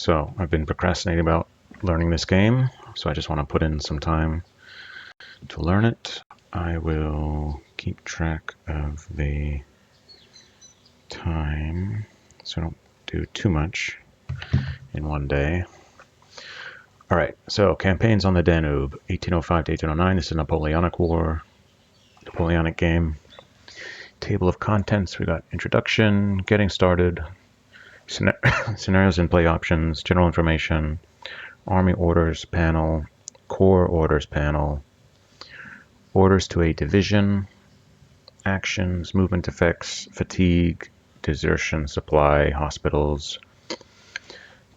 So I've been procrastinating about learning this game, so I just want to put in some time to learn it. I will keep track of the time so I don't do too much in one day. All right, so campaigns on the Danube, 1805 to 1809. This is a Napoleonic War, Napoleonic game. Table of contents, we got introduction, getting started, scenarios and play options, general information, army orders panel, corps orders panel, orders to a division, actions, movement effects, fatigue, desertion, supply, hospitals,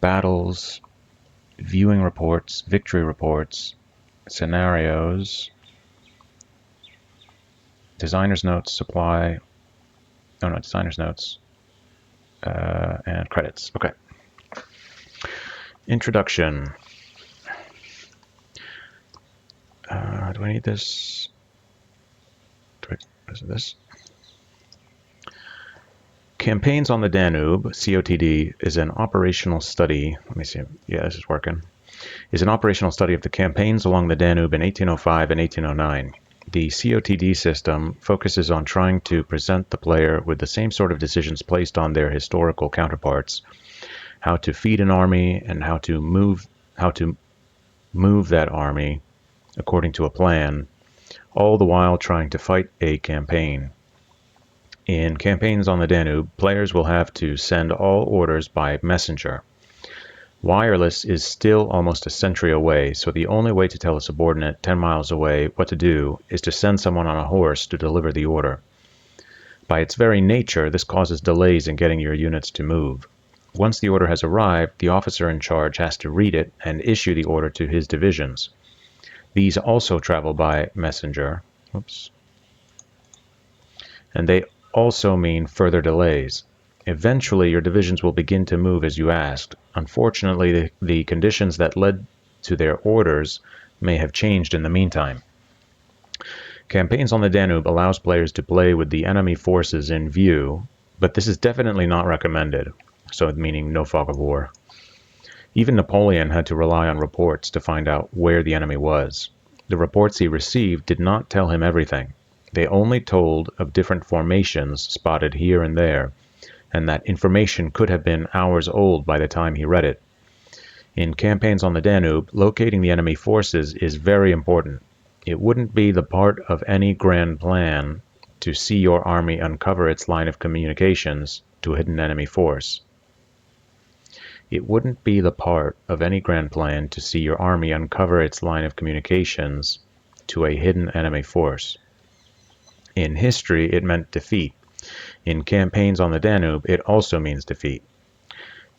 battles, viewing reports, victory reports, scenarios, designer's notes, supply, designer's notes, and credits. Okay. Introduction. Do I need this? Is it this? Campaigns on the Danube, COTD, is an operational study. Let me see. Yeah, this is working. Is an operational study of the campaigns along the Danube in 1805 and 1809. The COTD system focuses on trying to present the player with the same sort of decisions placed on their historical counterparts: how to feed an army and how to move that army according to a plan, all the while trying to fight a campaign. In campaigns on the Danube, players will have to send all orders by messenger. Wireless is still almost a century away, so the only way to tell a subordinate 10 miles away what to do is to send someone on a horse to deliver the order. By its very nature, this causes delays in getting your units to move. Once the order has arrived, the officer in charge has to read it and issue the order to his divisions. These also travel by messenger. Oops. And they also mean further delays. Eventually, your divisions will begin to move as you asked. Unfortunately, the conditions that led to their orders may have changed in the meantime. Campaigns on the Danube allows players to play with the enemy forces in view, but this is definitely not recommended, so meaning no fog of war. Even Napoleon had to rely on reports to find out where the enemy was. The reports he received did not tell him everything. They only told of different formations spotted here and there, and that information could have been hours old by the time he read it. In campaigns on the Danube, locating the enemy forces is very important. It wouldn't be the part of any grand plan to see your army uncover its line of communications to a hidden enemy force. It wouldn't be the part of any grand plan to see your army uncover its line of communications to a hidden enemy force. In history, it meant defeat. In campaigns on the Danube, it also means defeat.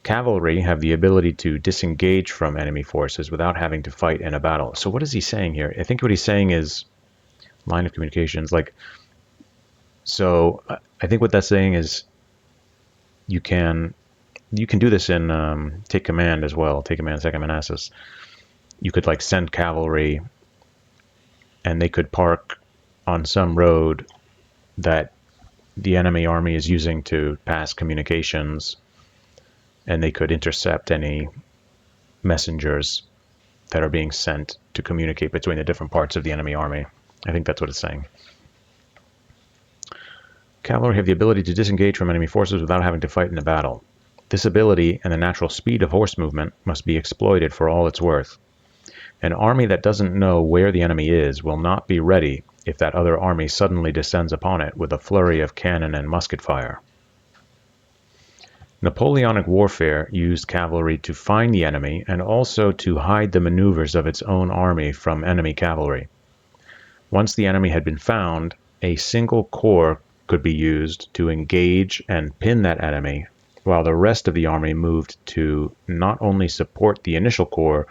Cavalry have the ability to disengage from enemy forces without having to fight in a battle. So what is he saying here? I think what he's saying is line of communications. So I think what that's saying is you can do this in Take Command as well. Take Command, Second Manassas. You could send cavalry, and they could park on some road that the enemy army is using to pass communications, and they could intercept any messengers that are being sent to communicate between the different parts of the enemy army. I think that's what it's saying. Cavalry have the ability to disengage from enemy forces without having to fight in a battle. This ability and the natural speed of horse movement must be exploited for all it's worth. An army that doesn't know where the enemy is will not be ready if that other army suddenly descends upon it with a flurry of cannon and musket fire. Napoleonic warfare used cavalry to find the enemy and also to hide the maneuvers of its own army from enemy cavalry. Once the enemy had been found, a single corps could be used to engage and pin that enemy, while the rest of the army moved to not only support the initial corps,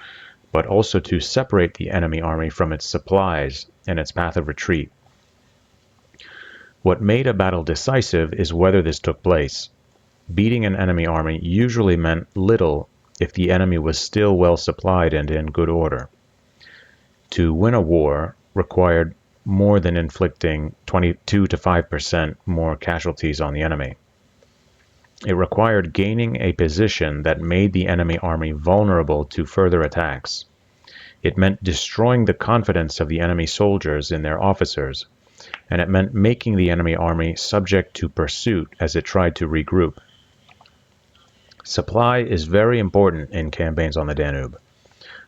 but also to separate the enemy army from its supplies and its path of retreat. What made a battle decisive is whether this took place. Beating an enemy army usually meant little if the enemy was still well supplied and in good order. To win a war required more than inflicting 22 to 5% more casualties on the enemy. It required gaining a position that made the enemy army vulnerable to further attacks. It meant destroying the confidence of the enemy soldiers in their officers, and it meant making the enemy army subject to pursuit as it tried to regroup. Supply is very important in campaigns on the Danube.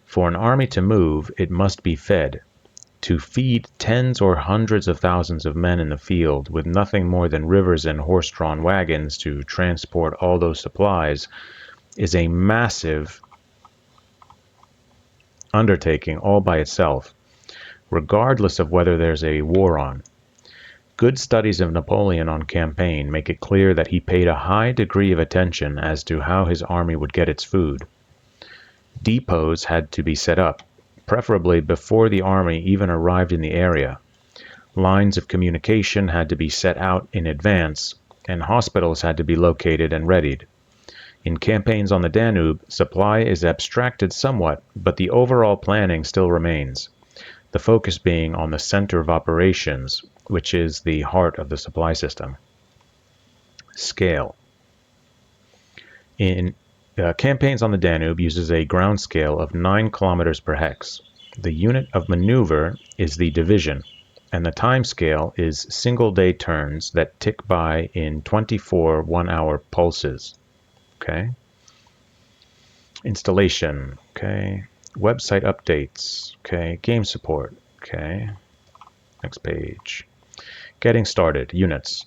For an army to move, it must be fed. To feed tens or hundreds of thousands of men in the field with nothing more than rivers and horse-drawn wagons to transport all those supplies is a massive undertaking all by itself, regardless of whether there's a war on. Good studies of Napoleon on campaign make it clear that he paid a high degree of attention as to how his army would get its food. Depots had to be set up, preferably before the army even arrived in the area. Lines of communication had to be set out in advance, and hospitals had to be located and readied. In campaigns on the Danube, supply is abstracted somewhat, but the overall planning still remains, the focus being on the center of operations, which is the heart of the supply system. Scale. In campaigns on the Danube uses a ground scale of 9 kilometers per hex. The unit of maneuver is the division, and the time scale is single-day turns that tick by in 24 one-hour pulses. Okay. Installation. Okay. Website updates. Okay. Game support. Okay. Next page. Getting started. Units.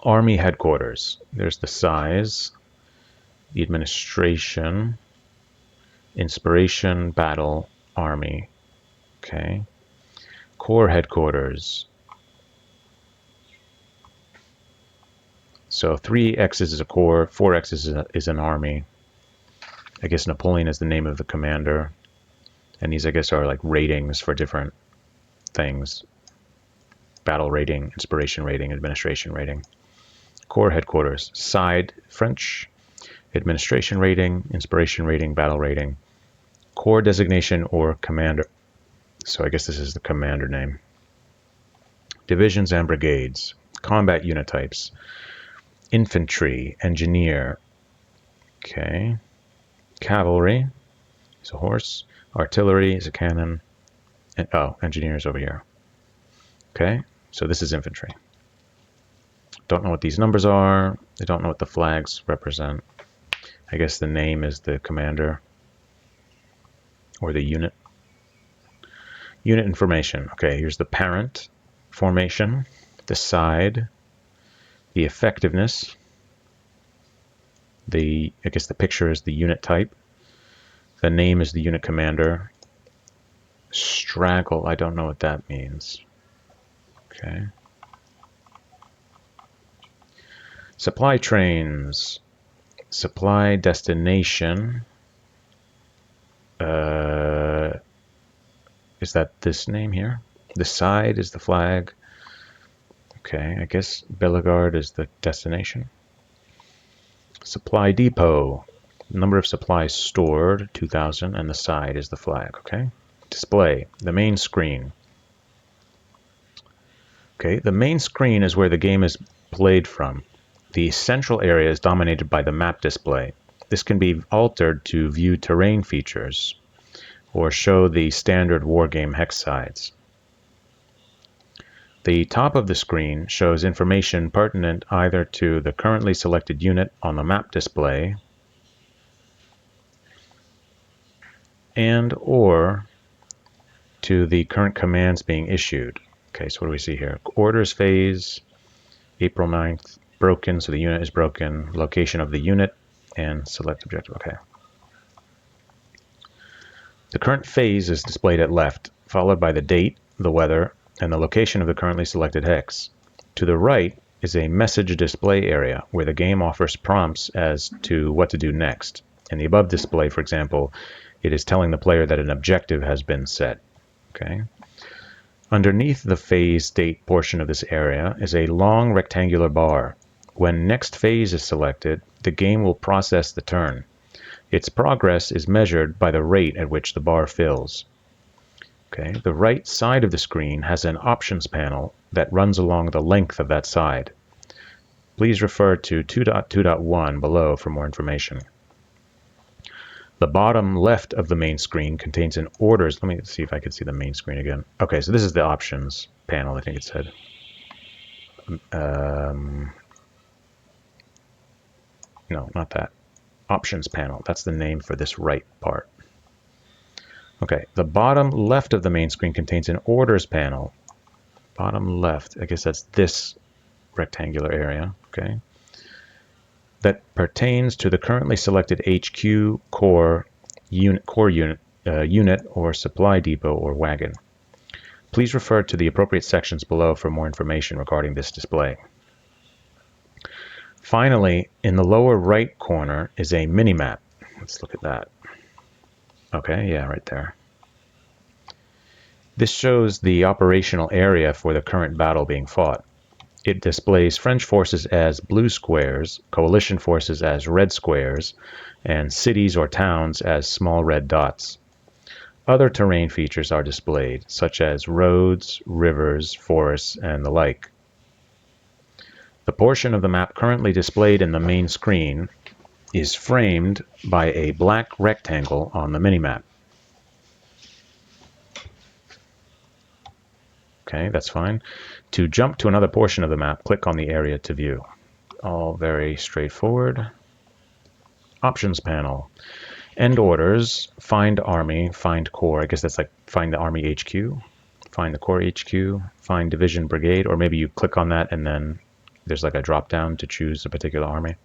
Army headquarters. There's the size, the administration, inspiration, battle, army. Okay. Corps headquarters. So 3x is a corps, 4x is an army. I guess Napoleon is the name of the commander. And these, I guess, are like ratings for different things. Battle rating, inspiration rating, administration rating. Corps headquarters. Side, French. Administration rating, inspiration rating, battle rating. Corps designation or commander. So I guess this is the commander name. Divisions and brigades. Combat unit types. Infantry, engineer. Okay. Cavalry is a horse. Artillery is a cannon. And, engineer is over here. Okay, so this is infantry. Don't know what these numbers are. I don't know what the flags represent. I guess the name is the commander or the unit. Unit information. Okay, here's the parent formation, the side, the effectiveness. I guess the picture is the unit type. The name is the unit commander. Straggle, I don't know what that means. Okay. Supply trains. Supply destination. Is that this name here? The side is the flag. Okay, I guess Bellegarde is the destination. Supply depot. Number of supplies stored, 2,000, and the side is the flag, okay? Display, the main screen. Okay, the main screen is where the game is played from. The central area is dominated by the map display. This can be altered to view terrain features or show the standard wargame hex sides. The top of the screen shows information pertinent either to the currently selected unit on the map display and or to the current commands being issued. Okay, so what do we see here? Orders phase, April 9th, broken, so the unit is broken, location of the unit, and select objective. Okay. The current phase is displayed at left, followed by the date, the weather, and the location of the currently selected hex. To the right is a message display area where the game offers prompts as to what to do next. In the above display, for example, it is telling the player that an objective has been set. Okay. Underneath the phase date portion of this area is a long rectangular bar. When next phase is selected, the game will process the turn. Its progress is measured by the rate at which the bar fills. Okay, the right side of the screen has an options panel that runs along the length of that side. Please refer to 2.2.1 below for more information. The bottom left of the main screen contains an orders. Let me see if I can see the main screen again. Okay, so this is the options panel, I think it said. No, not that. Options panel. That's the name for this right part. Okay, the bottom left of the main screen contains an orders panel. Bottom left, I guess that's this rectangular area, okay, that pertains to the currently selected HQ, core unit, or supply depot or wagon. Please refer to the appropriate sections below for more information regarding this display. Finally, in the lower right corner is a mini-map. Let's look at that. Okay, yeah, right there. This shows the operational area for the current battle being fought. It displays French forces as blue squares, coalition forces as red squares, and cities or towns as small red dots. Other terrain features are displayed, such as roads, rivers, forests, and the like. The portion of the map currently displayed in the main screen is framed by a black rectangle on the minimap. Okay, that's fine. To jump to another portion of the map, click on the area to view. All very straightforward. Options panel. End orders, find army, find corps. I guess that's like find the army HQ, find the corps HQ, find division brigade, or maybe you click on that and then there's like a drop down to choose a particular army.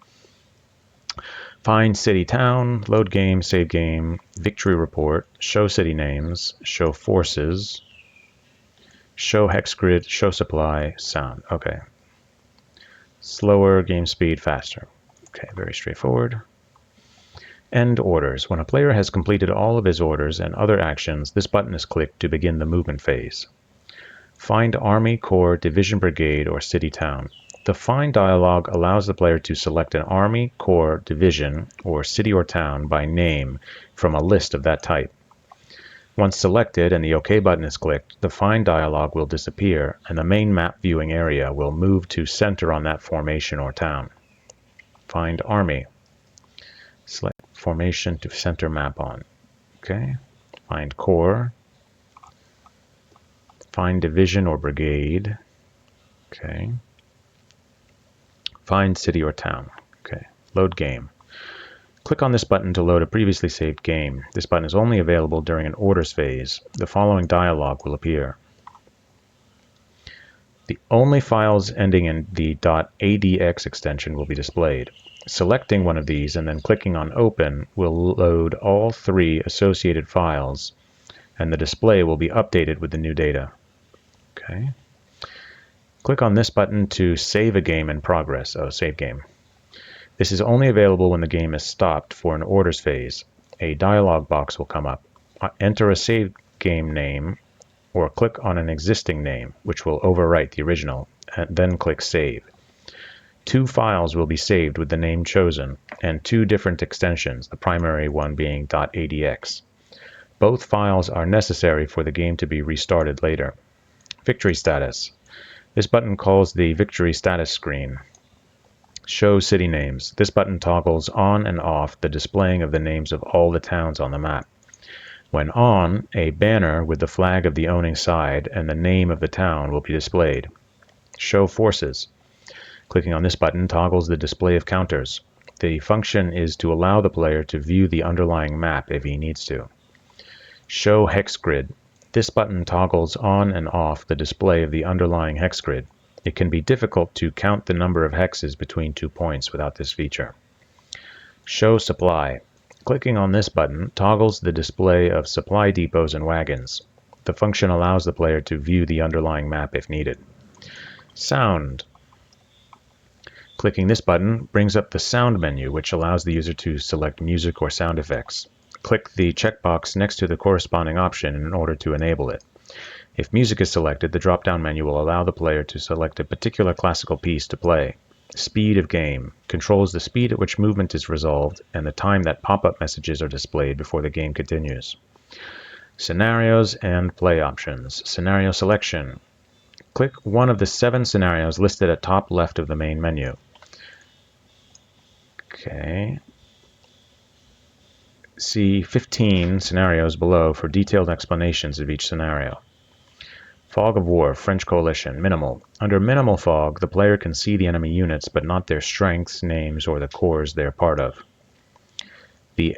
Find city town, load game, save game, victory report, show city names, show forces, show hex grid, show supply, sound. Okay. Slower, game speed, faster. Okay, very straightforward. End orders. When a player has completed all of his orders and other actions, this button is clicked to begin the movement phase. Find army, corps, division brigade, or city town. The Find dialog allows the player to select an army, corps, division, or city or town by name from a list of that type. Once selected and the OK button is clicked, the Find dialog will disappear and the main map viewing area will move to center on that formation or town. Find army. Select formation to center map on. Okay. Find corps. Find division or brigade. Okay. Find city or town. Okay. Load game. Click on this button to load a previously saved game. This button is only available during an orders phase. The following dialog will appear. The only files ending in the .adx extension will be displayed. Selecting one of these and then clicking on Open will load all 3 associated files, and the display will be updated with the new data. Okay. Click on this button to save a game in progress. Oh, save game. This is only available when the game is stopped for an orders phase. A dialog box will come up. Enter a save game name or click on an existing name, which will overwrite the original, and then click Save. 2 files will be saved with the name chosen, and 2 different extensions, the primary one being .adx. Both files are necessary for the game to be restarted later. Victory status. This button calls the victory status screen. Show city names. This button toggles on and off the displaying of the names of all the towns on the map. When on, a banner with the flag of the owning side and the name of the town will be displayed. Show forces. Clicking on this button toggles the display of counters. The function is to allow the player to view the underlying map if he needs to. Show hex grid. This button toggles on and off the display of the underlying hex grid. It can be difficult to count the number of hexes between 2 points without this feature. Show supply. Clicking on this button toggles the display of supply depots and wagons. The function allows the player to view the underlying map if needed. Sound. Clicking this button brings up the sound menu, which allows the user to select music or sound effects. Click the checkbox next to the corresponding option in order to enable it. If music is selected, the drop-down menu will allow the player to select a particular classical piece to play. Speed of game controls the speed at which movement is resolved and the time that pop-up messages are displayed before the game continues. Scenarios and play options. Scenario selection. Click one of the 7 scenarios listed at top left of the main menu. Okay. See 15 scenarios below for detailed explanations of each scenario. Fog of War, French Coalition, Minimal. Under Minimal Fog, the player can see the enemy units, but not their strengths, names, or the corps they are part of. The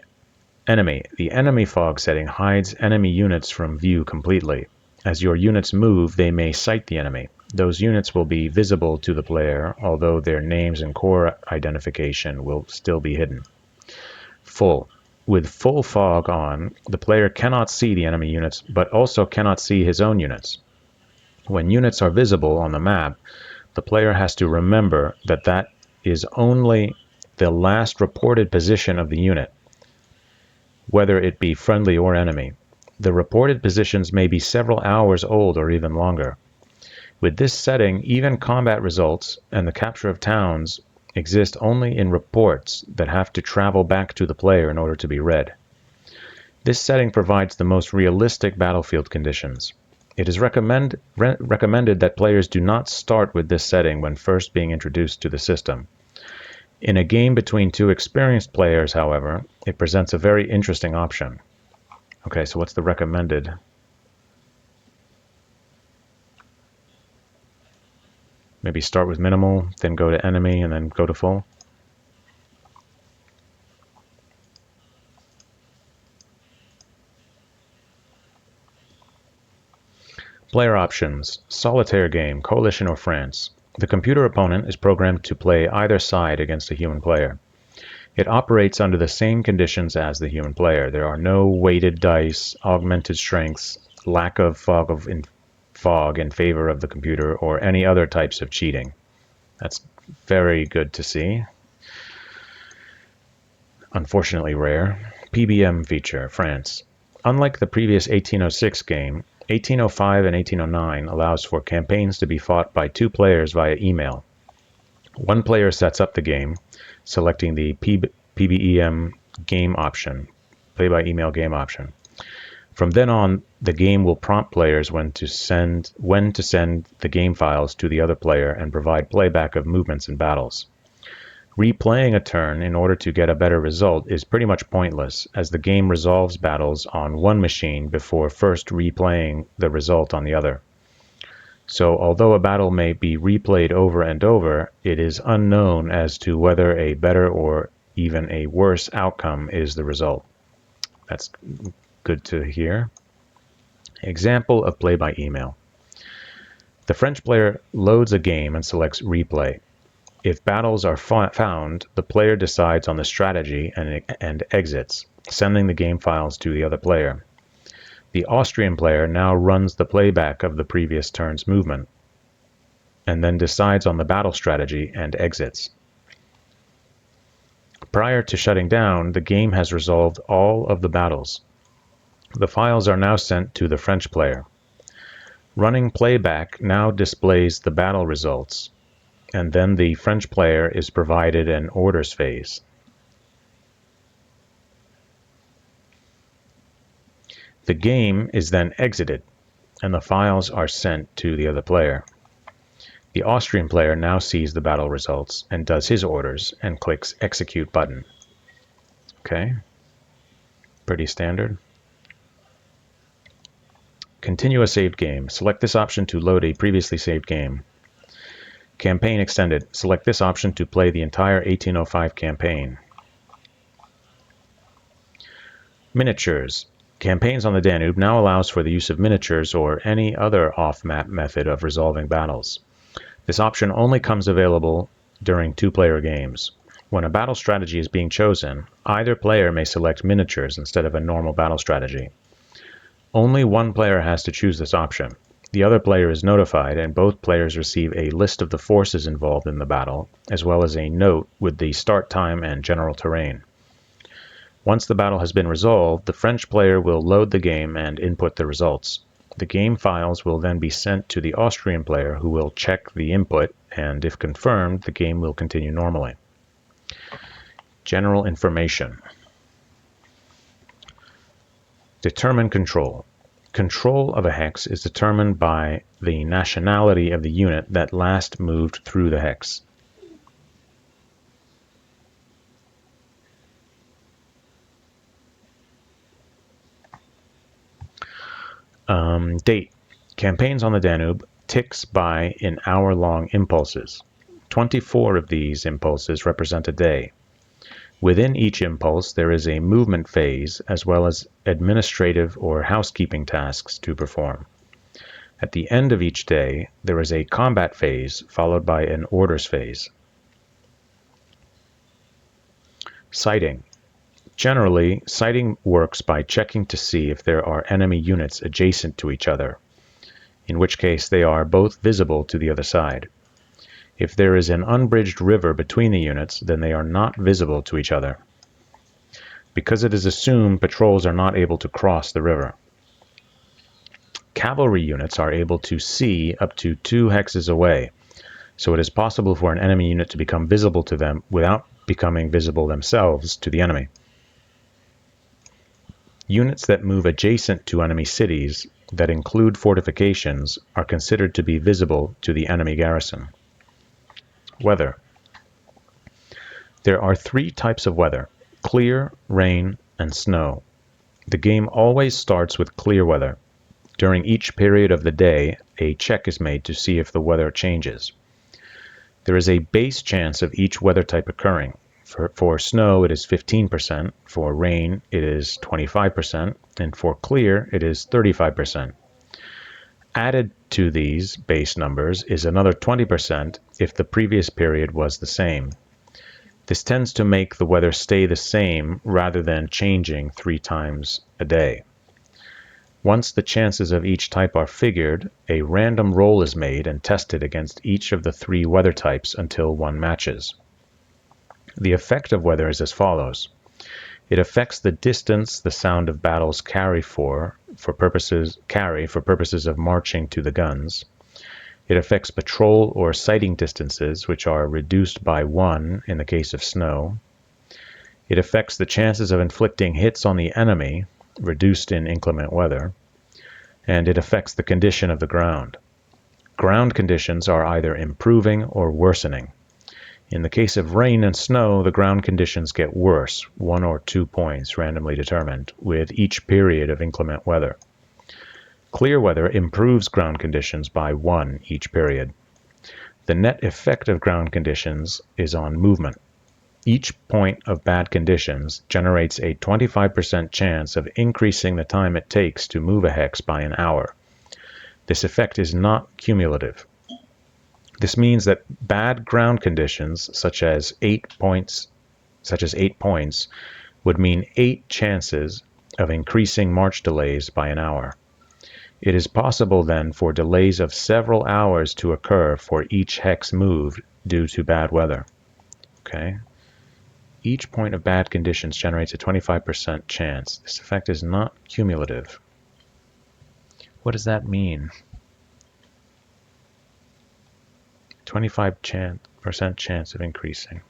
enemy fog setting hides enemy units from view completely. As your units move, they may sight the enemy. Those units will be visible to the player, although their names and corps identification will still be hidden. Full. With full fog on, the player cannot see the enemy units, but also cannot see his own units. When units are visible on the map, the player has to remember that that is only the last reported position of the unit, whether it be friendly or enemy. The reported positions may be several hours old or even longer. With this setting, even combat results and the capture of towns exist only in reports that have to travel back to the player in order to be read. This setting provides the most realistic battlefield conditions. It is recommended that players do not start with this setting when first being introduced to the system. In a game between two experienced players, however, it presents a very interesting option. Okay, so what's the recommended? Maybe start with minimal, then go to enemy, and then go to full. Player options: Solitaire game, Coalition or France. The computer opponent is programmed to play either side against a human player. It operates under the same conditions as the human player. There are no weighted dice, augmented strengths, lack of fog in favor of the computer, or any other types of cheating. That's very good to see. Unfortunately rare. PBM feature, France. Unlike the previous 1806 game, 1805 and 1809 allows for campaigns to be fought by two players via email. One player sets up the game, selecting the PBEM game option, play by email game option. From then on, the game will prompt players when to send the game files to the other player and provide playback of movements and battles. Replaying a turn in order to get a better result is pretty much pointless, as the game resolves battles on one machine before first replaying the result on the other. So although a battle may be replayed over and over, it is unknown as to whether a better or even a worse outcome is the result. That's good to hear. Example of play by email. The French player loads a game and selects replay. If battles are found, the player decides on the strategy and exits, sending the game files to the other player. The Austrian player now runs the playback of the previous turn's movement, and then decides on the battle strategy and exits. Prior to shutting down, the game has resolved all of the battles. The files are now sent to the French player. Running playback now displays the battle results, and then the French player is provided an orders phase. The game is then exited, and the files are sent to the other player. The Austrian player now sees the battle results and does his orders and clicks Execute button. Okay, pretty standard. Continue a saved game. Select this option to load a previously saved game. Campaign extended. Select this option to play the entire 1805 campaign. Miniatures. Campaigns on the Danube now allows for the use of miniatures or any other off-map method of resolving battles. This option only comes available during two-player games. When a battle strategy is being chosen, either player may select miniatures instead of a normal battle strategy. Only one player has to choose this option. The other player is notified, and both players receive a list of the forces involved in the battle, as well as a note with the start time and general terrain. Once the battle has been resolved, the French player will load the game and input the results. The game files will then be sent to the Austrian player, who will check the input, and if confirmed, the game will continue normally. General information. Determine control. Control of a hex is determined by the nationality of the unit that last moved through the hex. Date. Campaigns on the Danube ticks by in hour-long impulses. 24 of these impulses represent a day. Within each impulse, there is a movement phase as well as administrative or housekeeping tasks to perform. At the end of each day, there is a combat phase followed by an orders phase. Sighting. Generally, sighting works by checking to see if there are enemy units adjacent to each other, in which case they are both visible to the other side. If there is an unbridged river between the units, then they are not visible to each other, because it is assumed patrols are not able to cross the river. Cavalry units are able to see up to 2 hexes away, so it is possible for an enemy unit to become visible to them without becoming visible themselves to the enemy. Units that move adjacent to enemy cities that include fortifications are considered to be visible to the enemy garrison. Weather. There are 3 types of weather: clear, rain, and snow. The game always starts with clear weather. During each period of the day, a check is made to see if the weather changes. There is a base chance of each weather type occurring. For snow, it is 15%, for rain, it is 25%, and for clear, it is 35%. Added to these base numbers is another 20% if the previous period was the same. This tends to make the weather stay the same rather than changing 3 times a day. Once the chances of each type are figured, a random roll is made and tested against each of the 3 weather types until one matches. The effect of weather is as follows. It affects the distance the sound of battles carry for purposes of marching to the guns. It affects patrol or sighting distances, which are reduced by 1 in the case of snow. It affects the chances of inflicting hits on the enemy, reduced in inclement weather. And it affects the condition of the ground. Ground conditions are either improving or worsening. In the case of rain and snow, the ground conditions get worse, 1 or 2 points randomly determined, with each period of inclement weather. Clear weather improves ground conditions by 1 each period. The net effect of ground conditions is on movement. Each point of bad conditions generates a 25% chance of increasing the time it takes to move a hex by an hour. This effect is not cumulative. This means that bad ground conditions, such as 8 points, would mean 8 chances of increasing march delays by an hour. It is possible then for delays of several hours to occur for each hex moved due to bad weather. Okay. Each point of bad conditions generates a 25% chance. This effect is not cumulative. What does that mean? 25% chance of increasing.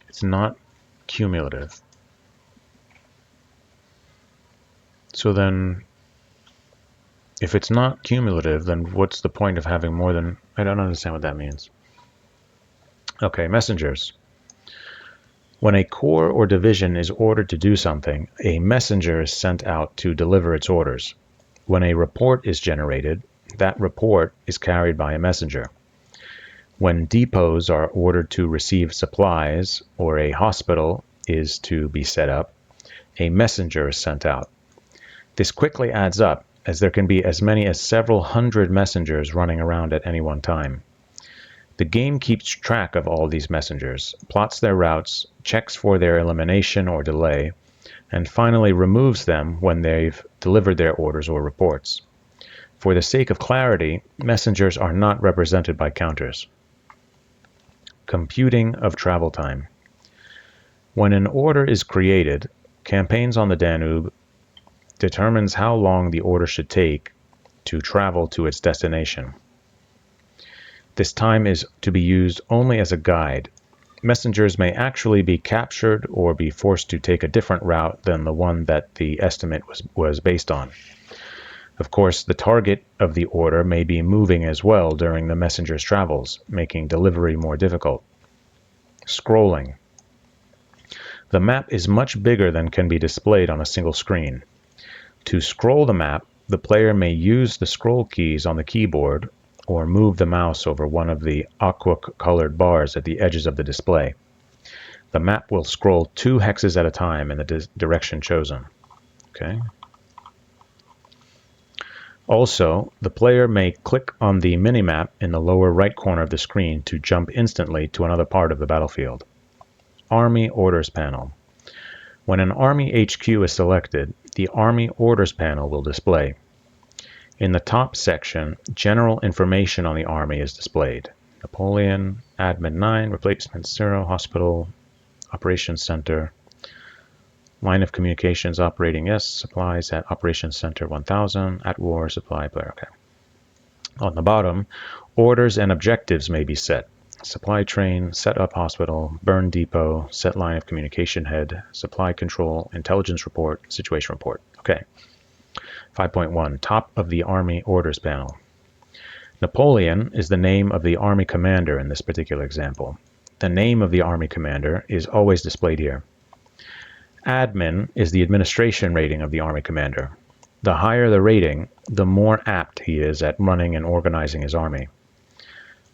It's not cumulative. So then, if it's not cumulative, then what's the point of having more than... I don't understand what that means. Okay, messengers. When a corps or division is ordered to do something, a messenger is sent out to deliver its orders. When a report is generated, that report is carried by a messenger. When depots are ordered to receive supplies or a hospital is to be set up, a messenger is sent out. This quickly adds up, as there can be as many as several hundred messengers running around at any one time. The game keeps track of all these messengers, plots their routes, checks for their elimination or delay, and finally removes them when they've delivered their orders or reports. For the sake of clarity, messengers are not represented by counters. Computing of travel time. When an order is created, Campaigns on the Danube determines how long the order should take to travel to its destination. This time is to be used only as a guide. Messengers may actually be captured or be forced to take a different route than the one that the estimate was based on. Of course, the target of the order may be moving as well during the messenger's travels, making delivery more difficult. Scrolling. The map is much bigger than can be displayed on a single screen. To scroll the map, the player may use the scroll keys on the keyboard or move the mouse over one of the aqua-colored bars at the edges of the display. The map will scroll 2 hexes at a time in the direction chosen. Okay. Also, the player may click on the minimap in the lower right corner of the screen to jump instantly to another part of the battlefield. Army Orders Panel. When an Army HQ is selected, the Army Orders panel will display. In the top section, general information on the Army is displayed. Napoleon, Admin 9, Replacement 0, Hospital, Operations Center, Line of Communications Operating S, Supplies at Operations Center 1000, at War, Supply Player. Okay. On the bottom, orders and objectives may be set. Supply train, set up hospital, burn depot, set line of communication head, supply control, intelligence report, situation report. Okay. 5.1, top of the Army Orders panel. Napoleon is the name of the Army commander in this particular example. The name of the Army commander is always displayed here. Admin is the administration rating of the Army commander. The higher the rating, the more apt he is at running and organizing his army.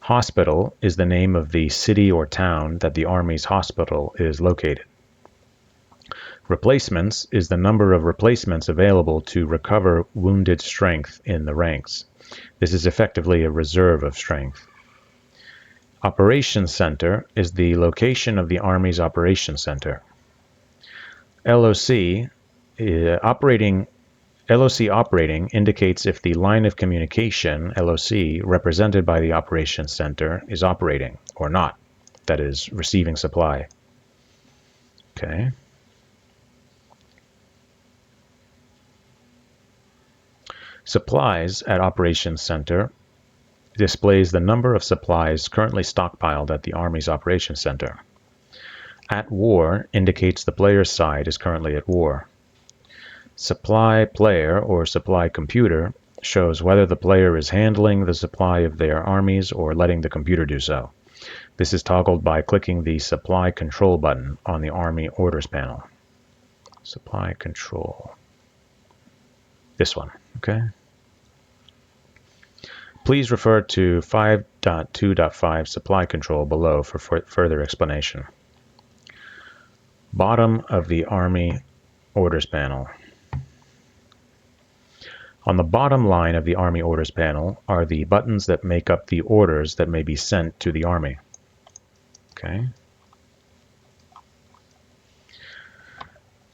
Hospital is the name of the city or town that the Army's hospital is located. Replacements is the number of replacements available to recover wounded strength in the ranks. This is effectively a reserve of strength. Operations Center is the location of the Army's Operations Center. LOC operating indicates if the line of communication, LOC, represented by the Operations Center is operating or not, that is, receiving supply. Okay. Supplies at Operations Center displays the number of supplies currently stockpiled at the Army's Operations Center. At War indicates the player's side is currently at war. Supply player or supply computer shows whether the player is handling the supply of their armies or letting the computer do so. This is toggled by clicking the Supply Control button on the Army Orders panel. Supply Control. This one, okay? Please refer to 5.2.5 Supply Control below for further explanation. Bottom of the Army Orders panel. On the bottom line of the Army Orders panel are the buttons that make up the orders that may be sent to the Army. Okay.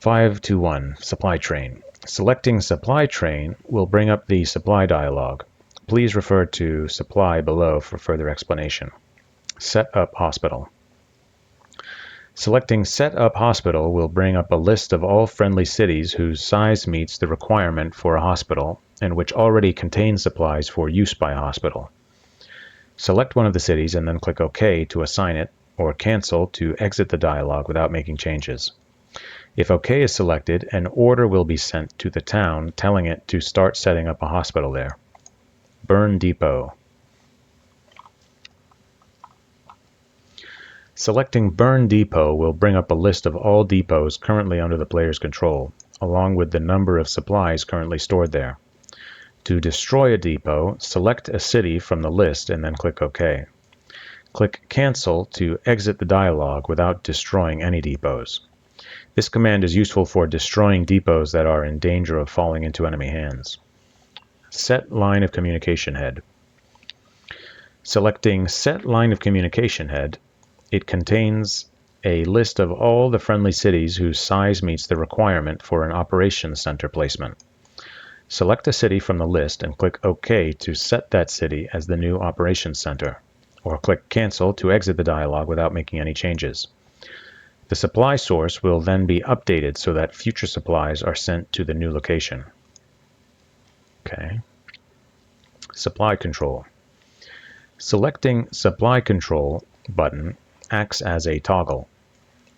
5.2.1 Supply Train. Selecting Supply Train will bring up the supply dialog. Please refer to Supply below for further explanation. Set up Hospital. Selecting Set Up Hospital will bring up a list of all friendly cities whose size meets the requirement for a hospital and which already contain supplies for use by a hospital. Select one of the cities and then click OK to assign it, or Cancel to exit the dialog without making changes. If OK is selected, an order will be sent to the town telling it to start setting up a hospital there. Burn Depot. Selecting Burn Depot will bring up a list of all depots currently under the player's control, along with the number of supplies currently stored there. To destroy a depot, select a city from the list and then click OK. Click Cancel to exit the dialog without destroying any depots. This command is useful for destroying depots that are in danger of falling into enemy hands. Set Line of Communication Head. Selecting Set Line of Communication Head, it contains a list of all the friendly cities whose size meets the requirement for an operations center placement. Select a city from the list and click OK to set that city as the new operations center, or click Cancel to exit the dialog without making any changes. The supply source will then be updated so that future supplies are sent to the new location. Okay. Supply Control. Selecting Supply Control button acts as a toggle.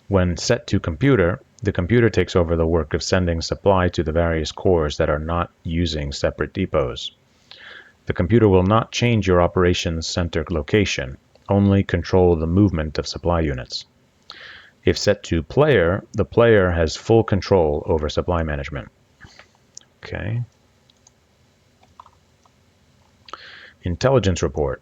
When set to computer, the computer takes over the work of sending supply to the various corps that are not using separate depots. The computer will not change your operations center location, only control the movement of supply units. If set to player, the player has full control over supply management. Okay. Intelligence report.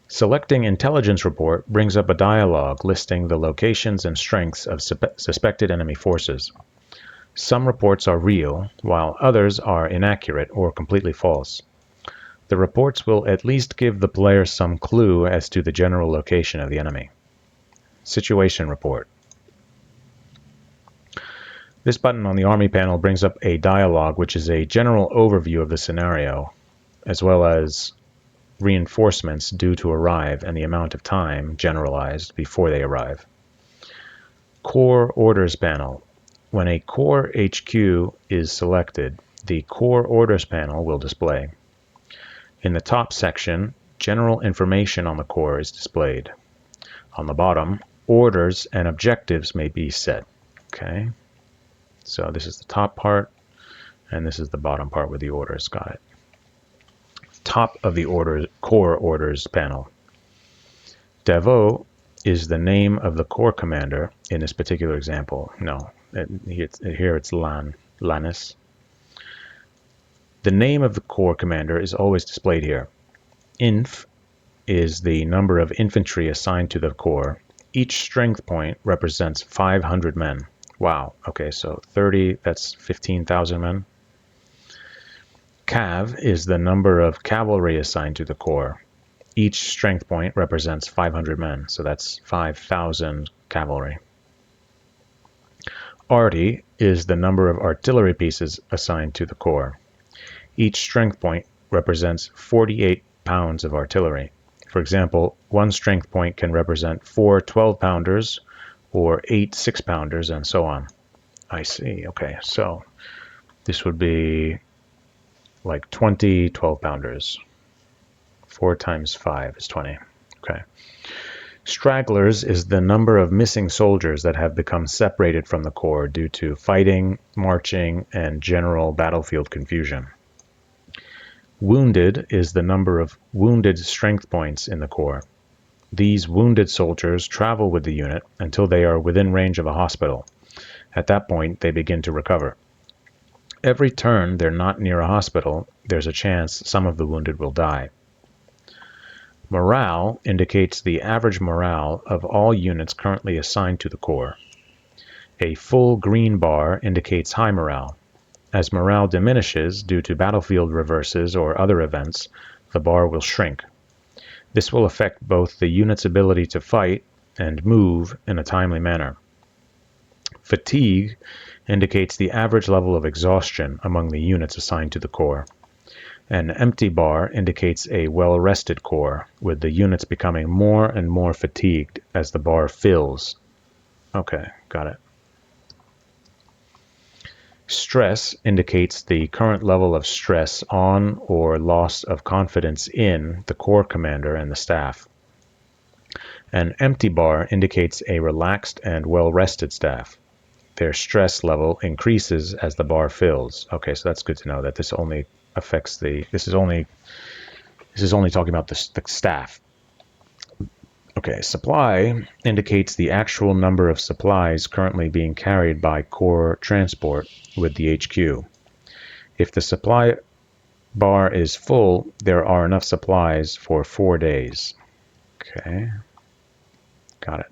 Selecting Intelligence report brings up a dialog listing the locations and strengths of suspected enemy forces. Some reports are real, while others are inaccurate or completely false. The reports will at least give the player some clue as to the general location of the enemy. Situation report. This button on the Army panel brings up a dialog which is a general overview of the scenario, as well as reinforcements due to arrive and the amount of time generalized before they arrive. Corps Orders panel. When a Corps HQ is selected, the Corps Orders panel will display. In the top section, general information on the Corps is displayed. On the bottom, orders and objectives may be set. Okay, so this is the top part, and this is the bottom part with the orders. Got it. Top of the Corps Orders panel. Davos is the name of the Corps commander in this particular example. No, here it's Lannis. The name of the Corps commander is always displayed here. Inf is the number of infantry assigned to the Corps. Each strength point represents 500 men. Wow, okay, so 30, that's 15,000 men. Cav is the number of cavalry assigned to the Corps. Each strength point represents 500 men, so that's 5,000 cavalry. Arty is the number of artillery pieces assigned to the Corps. Each strength point represents 48 pounds of artillery. For example, one strength point can represent 4 12-pounders or 8 6-pounders, and so on. I see, okay, so this would be like 20 12-pounders. 4 times 5 is 20. Okay. Stragglers is the number of missing soldiers that have become separated from the Corps due to fighting, marching, and general battlefield confusion. Wounded is the number of wounded strength points in the Corps. These wounded soldiers travel with the unit until they are within range of a hospital. At that point, they begin to recover. Every turn they're not near a hospital, there's a chance some of the wounded will die. Morale indicates the average morale of all units currently assigned to the Corps. A full green bar indicates high morale. As morale diminishes due to battlefield reverses or other events, the bar will shrink. This will affect both the unit's ability to fight and move in a timely manner. Fatigue indicates the average level of exhaustion among the units assigned to the Corps. An empty bar indicates a well-rested Corps, with the units becoming more and more fatigued as the bar fills. Okay, got it. Stress indicates the current level of stress on or loss of confidence in the Corps commander and the staff. An empty bar indicates a relaxed and well-rested staff. Their stress level increases as the bar fills. Okay, so that's good to know that this only affects this is only talking about the staff. Okay, supply indicates the actual number of supplies currently being carried by Corps transport with the HQ. If the supply bar is full, there are enough supplies for 4 days. Okay, got it.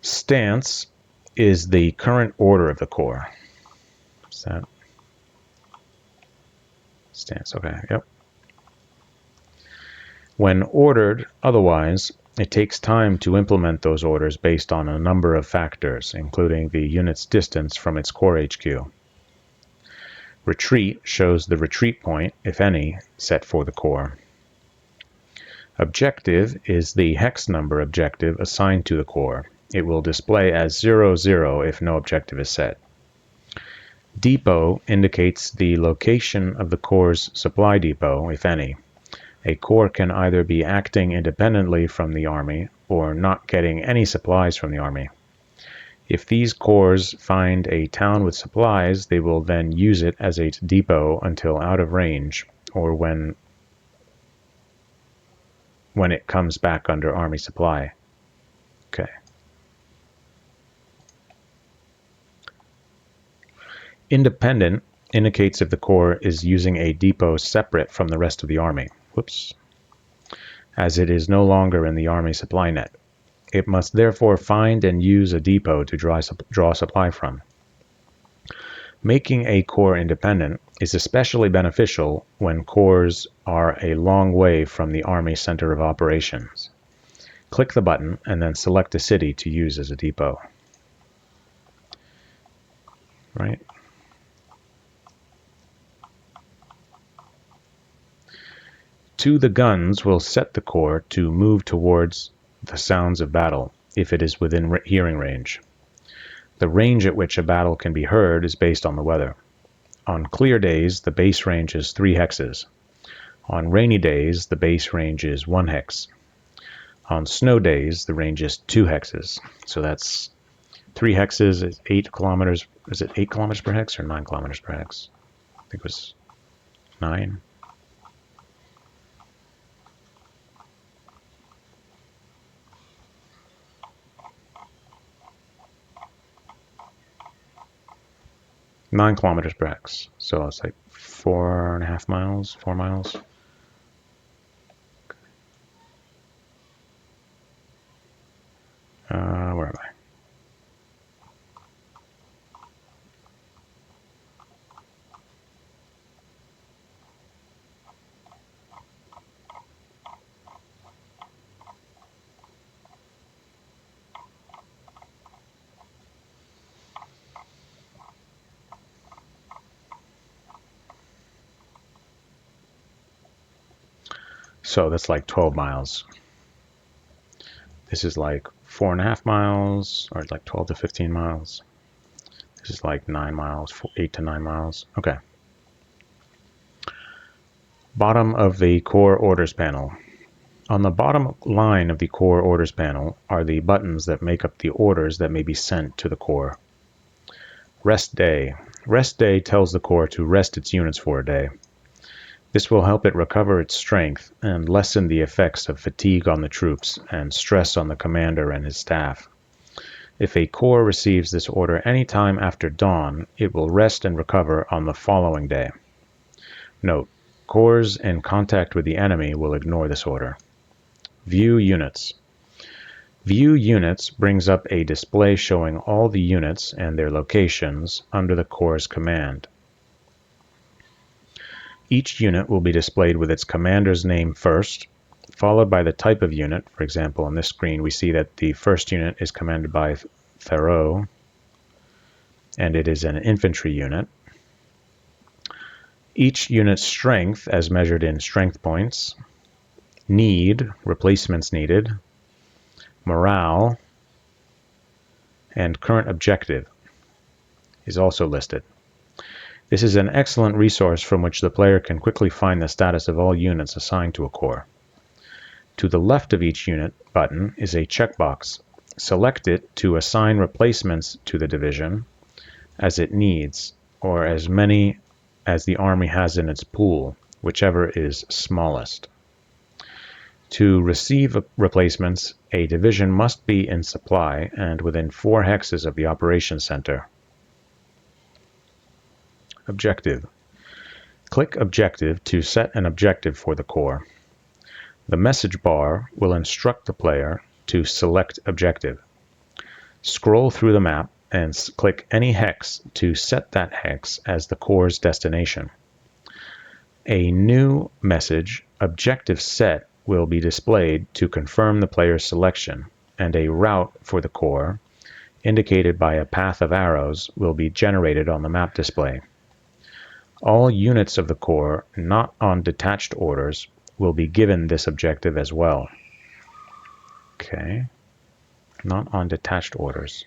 Stance is the current order of the Corps. What's that? Stance, okay, yep. When ordered otherwise, it takes time to implement those orders based on a number of factors, including the unit's distance from its Corps HQ. Retreat shows the retreat point, if any, set for the Corps. Objective is the hex number objective assigned to the Corps. It will display as 00 if no objective is set. Depot indicates the location of the Corps' supply depot, if any. A Corps can either be acting independently from the Army or not getting any supplies from the Army. If these Corps find a town with supplies, they will then use it as a depot until out of range, or when it comes back under Army supply. Okay. Independent indicates if the Corps is using a depot separate from the rest of the Army. Whoops. As it is no longer in the Army supply net. It must therefore find and use a depot to draw supply from. Making a Corps independent is especially beneficial when corps are a long way from the Army center of operations. Click the button and then select a city to use as a depot. Right? To the guns will set the Corps to move towards the sounds of battle if it is within hearing range. The range at which a battle can be heard is based on the weather. On clear days, the base range is 3 hexes. On rainy days, the base range is 1 hex. On snow days, the range is 2 hexes. So that's 3 hexes is 8 kilometers. Is it 8 kilometers per hex or 9 kilometers per hex? I think it was 9. Nine kilometers per hex. So it's like 4.5 miles, 4 miles. Where am I? So that's like 12 miles. This is like 4.5 miles, or like 12 to 15 miles. This is like 9 miles, 8 to 9 miles. Okay. Bottom of the Corps Orders panel. On the bottom line of the Corps Orders panel are the buttons that make up the orders that may be sent to the Corps. Rest Day. Rest Day tells the Corps to rest its units for a day. This will help it recover its strength and lessen the effects of fatigue on the troops and stress on the commander and his staff. If a Corps receives this order any time after dawn, it will rest and recover on the following day. Note: Corps in contact with the enemy will ignore this order. View Units. View Units brings up a display showing all the units and their locations under the Corps' command. Each unit will be displayed with its commander's name first, followed by the type of unit. For example, on this screen we see that the first unit is commanded by Thoreau, and it is an infantry unit. Each unit's strength, as measured in strength points, need, replacements needed, morale, and current objective is also listed. This is an excellent resource from which the player can quickly find the status of all units assigned to a Corps. To the left of each unit button is a checkbox. Select it to assign replacements to the division as it needs, or as many as the Army has in its pool, whichever is smallest. To receive replacements, a division must be in supply and within 4 hexes of the operations center. Objective. Click Objective to set an objective for the Corps. The message bar will instruct the player to select objective. Scroll through the map and click any hex to set that hex as the Corps' destination. A new message, Objective Set, will be displayed to confirm the player's selection, and a route for the Corps, indicated by a path of arrows, will be generated on the map display. All units of the Corps not on detached orders will be given this objective as well. Okay. Not on detached orders.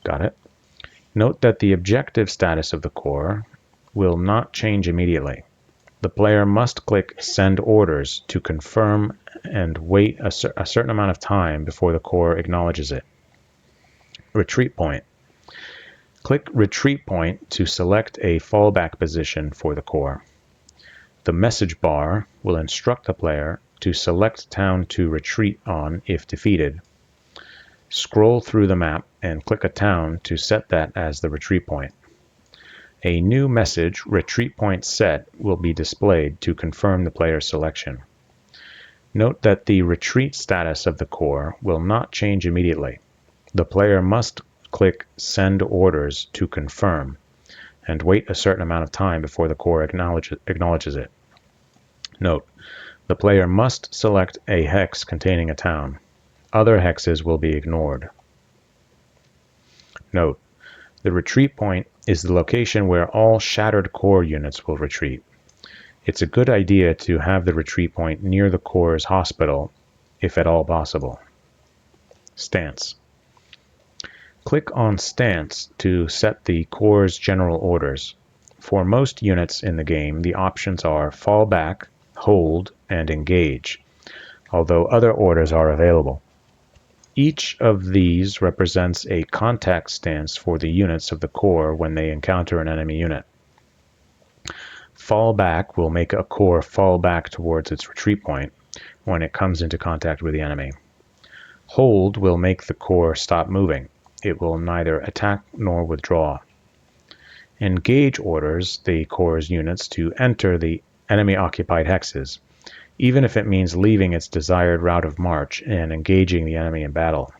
Got it. Note that the objective status of the Corps will not change immediately. The player must click Send Orders to confirm and wait a certain amount of time before the Corps acknowledges it. Retreat Point. Click Retreat Point to select a fallback position for the Corps. The message bar will instruct the player to select town to retreat on if defeated. Scroll through the map and click a town to set that as the retreat point. A new message, retreat point set, will be displayed to confirm the player's selection. Note that the retreat status of the Corps will not change immediately. The player must click Send Orders to confirm, and wait a certain amount of time before the Corps acknowledges it. Note, the player must select a hex containing a town. Other hexes will be ignored. Note, the retreat point is the location where all shattered Corps units will retreat. It's a good idea to have the retreat point near the Corps' hospital, if at all possible. Stance. Click on Stance to set the Corps' general orders. For most units in the game, the options are Fall Back, Hold, and Engage, although other orders are available. Each of these represents a contact stance for the units of the Corps when they encounter an enemy unit. Fall Back will make a Corps fall back towards its retreat point when it comes into contact with the enemy. Hold will make the Corps stop moving. It will neither attack nor withdraw. Engage orders the Corps' units to enter the enemy-occupied hexes, even if it means leaving its desired route of march and engaging the enemy in battle.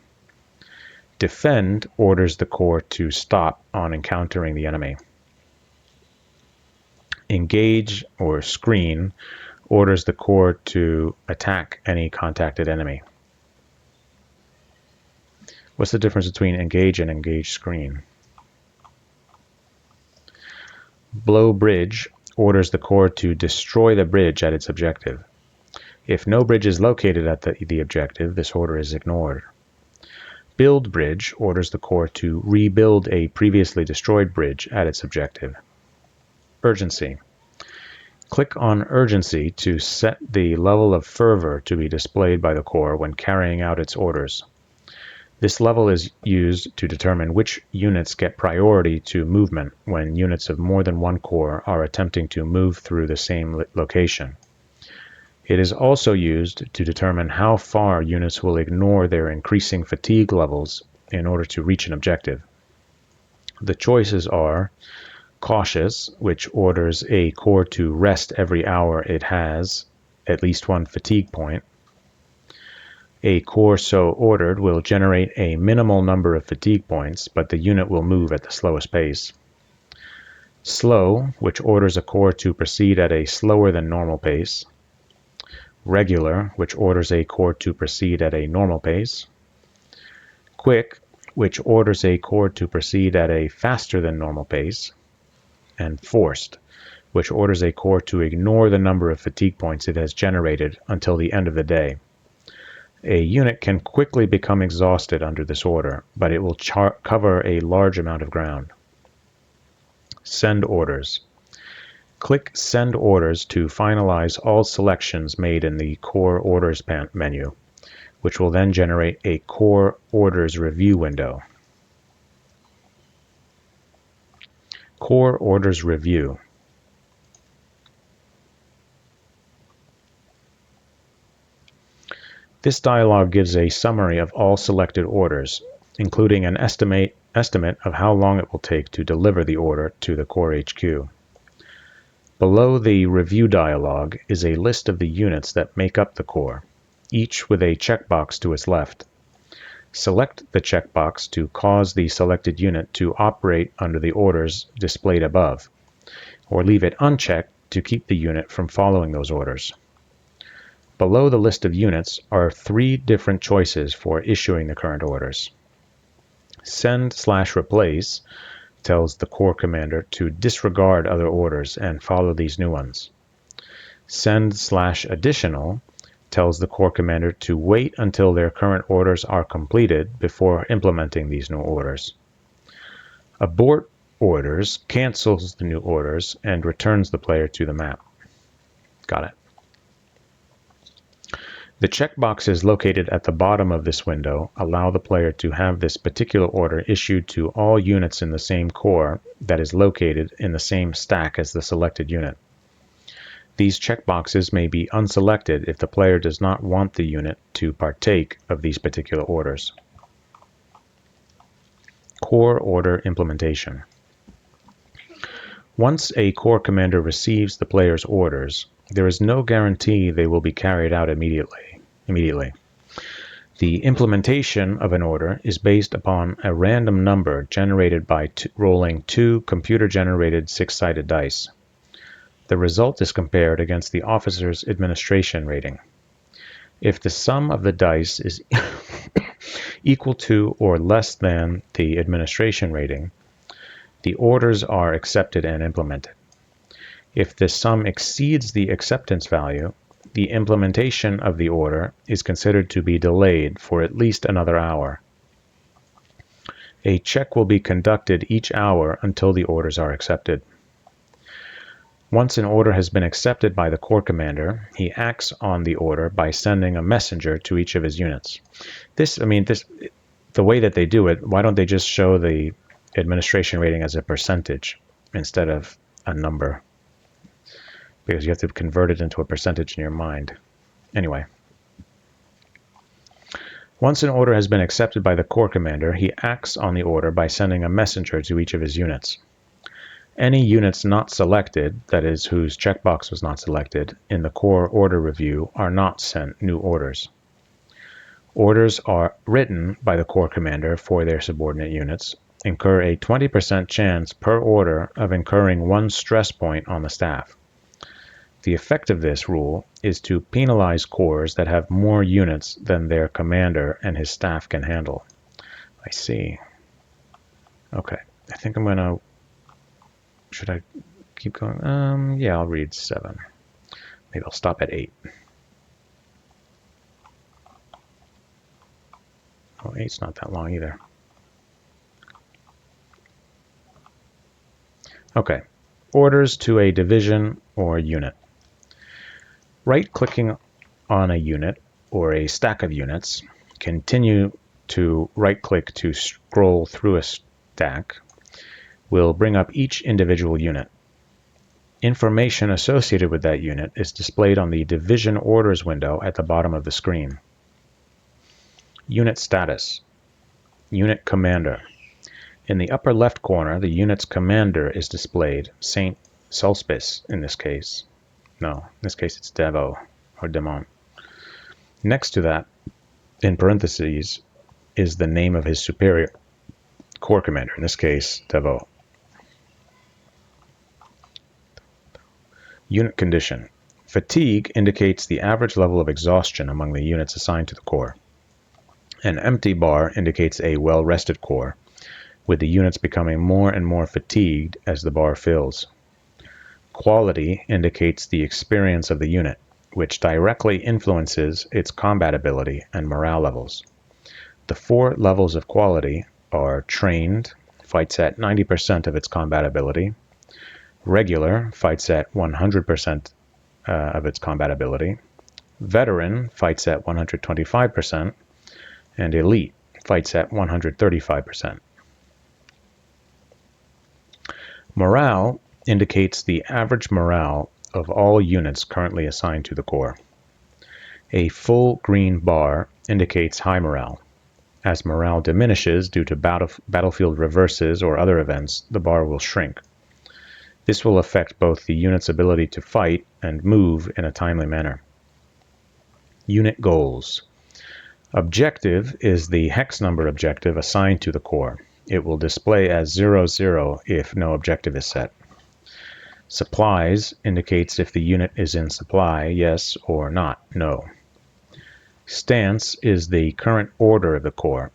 Defend orders the Corps to stop on encountering the enemy. Engage or Screen orders the Corps to attack any contacted enemy. What's the difference between Engage and Engage Screen? Blow Bridge orders the Corps to destroy the bridge at its objective. If no bridge is located at the objective, this order is ignored. Build Bridge orders the Corps to rebuild a previously destroyed bridge at its objective. Urgency. Click on Urgency to set the level of fervor to be displayed by the Corps when carrying out its orders. This level is used to determine which units get priority to movement when units of more than one Corps are attempting to move through the same location. It is also used to determine how far units will ignore their increasing fatigue levels in order to reach an objective. The choices are Cautious, which orders a Corps to rest every hour it has at least one fatigue point. A Corps so ordered will generate a minimal number of fatigue points, but the unit will move at the slowest pace. Slow, which orders a Corps to proceed at a slower than normal pace. Regular, which orders a Corps to proceed at a normal pace. Quick, which orders a Corps to proceed at a faster than normal pace. And Forced, which orders a Corps to ignore the number of fatigue points it has generated until the end of the day. A unit can quickly become exhausted under this order, but it will cover a large amount of ground. Send Orders. Click Send Orders to finalize all selections made in the Corps Orders menu, which will then generate a Corps Orders Review window. Corps Orders Review. This dialog gives a summary of all selected orders, including an estimate of how long it will take to deliver the order to the Corps HQ. Below the Review dialog is a list of the units that make up the Corps, each with a checkbox to its left. Select the checkbox to cause the selected unit to operate under the orders displayed above, or leave it unchecked to keep the unit from following those orders. Below the list of units are 3 different choices for issuing the current orders. Send/Replace tells the Corps commander to disregard other orders and follow these new ones. Send/Additional tells the Corps commander to wait until their current orders are completed before implementing these new orders. Abort Orders cancels the new orders and returns the player to the map. Got it. The checkboxes located at the bottom of this window allow the player to have this particular order issued to all units in the same Corps that is located in the same stack as the selected unit. These checkboxes may be unselected if the player does not want the unit to partake of these particular orders. Corps Order Implementation. Once a Corps commander receives the player's orders, there is no guarantee they will be carried out immediately. The implementation of an order is based upon a random number generated by rolling two computer-generated six-sided dice. The result is compared against the officer's administration rating. If the sum of the dice is equal to or less than the administration rating, the orders are accepted and implemented. If the sum exceeds the acceptance value, the implementation of the order is considered to be delayed for at least another hour. A check will be conducted each hour until the orders are accepted. Once an order has been accepted by the Corps commander, he acts on the order by sending a messenger to each of his units. The way that they do it, why don't they just show the administration rating as a percentage instead of a number? Because you have to convert it into a percentage in your mind. Anyway. Once an order has been accepted by the Corps commander, he acts on the order by sending a messenger to each of his units. Any units not selected, that is, whose checkbox was not selected, in the Corps order review are not sent new orders. Orders are written by the Corps commander for their subordinate units, incur a 20% chance per order of incurring one stress point on the staff. The effect of this rule is to penalize corps that have more units than their commander and his staff can handle. I see. Okay, I think I'm going to... Should I keep going? Yeah, I'll read 7. Maybe I'll stop at 8. Oh, 8's not that long either. Okay, orders to a division or unit. Right-clicking on a unit or a stack of units, continue to right-click to scroll through a stack, will bring up each individual unit. Information associated with that unit is displayed on the Division Orders window at the bottom of the screen. Unit status. Unit commander. In the upper left corner, the unit's commander is displayed, Saint Sulpice in this case. No, in this case it's Devo or Demon. Next to that, in parentheses, is the name of his superior, Corps commander, in this case, Devo. Unit condition. Fatigue indicates the average level of exhaustion among the units assigned to the Corps. An empty bar indicates a well-rested Corps, with the units becoming more and more fatigued as the bar fills. Quality indicates the experience of the unit, which directly influences its combat ability and morale levels. The 4 levels of quality are trained, fights at 90% of its combat ability; regular, fights at 100% of its combat ability; veteran, fights at 125%; and elite, fights at 135%. Morale indicates the average morale of all units currently assigned to the Corps. A full green bar indicates high morale. As morale diminishes due to battlefield reverses or other events, the bar will shrink. This will affect both the unit's ability to fight and move in a timely manner. Unit goals. Objective is the hex number objective assigned to the Corps. It will display as 00 if no objective is set. Supplies indicates if the unit is in supply, yes, or not, no. Stance is the current order of the Corps.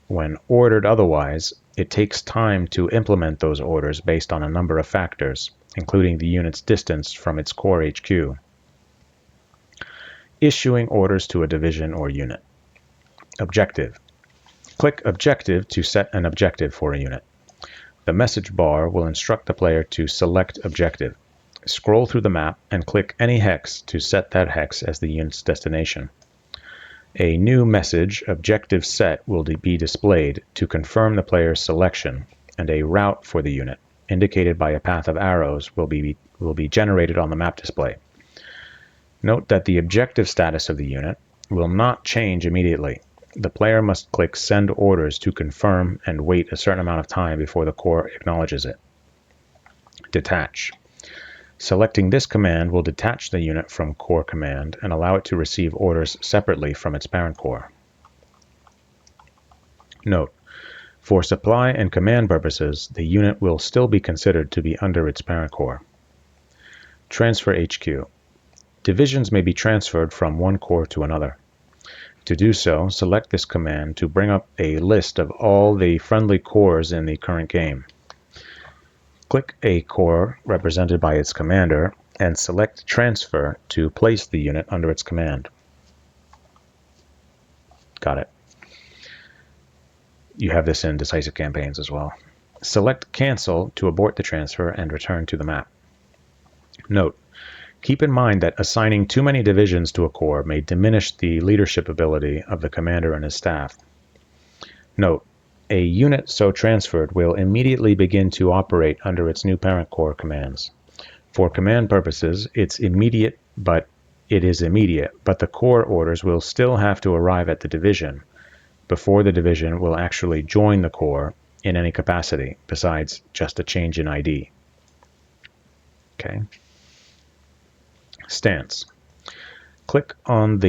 When ordered otherwise, it takes time to implement those orders based on a number of factors, including the unit's distance from its Corps HQ. Issuing orders to a division or unit. Objective. Click Objective to set an objective for a unit. The message bar will instruct the player to select objective. Scroll through the map and click any hex to set that hex as the unit's destination. A new message, Objective Set, will be displayed to confirm the player's selection, and a route for the unit, indicated by a path of arrows, will be generated on the map display. Note that the objective status of the unit will not change immediately. The player must click Send Orders to confirm and wait a certain amount of time before the Corps acknowledges it. Detach. Selecting this command will detach the unit from core command and allow it to receive orders separately from its parent core. Note: for supply and command purposes, the unit will still be considered to be under its parent core. Transfer HQ. Divisions may be transferred from one core to another. To do so, select this command to bring up a list of all the friendly cores in the current game. Click a core represented by its commander and select Transfer to place the unit under its command. Got it. You have this in decisive campaigns as well. Select Cancel to abort the transfer and return to the map. Note: keep in mind that assigning too many divisions to a corps may diminish the leadership ability of the commander and his staff. Note: a unit so transferred will immediately begin to operate under its new parent corps commands. For command purposes, it is immediate, but the corps orders will still have to arrive at the division before the division will actually join the corps in any capacity, besides just a change in ID. Okay. Stance. Click on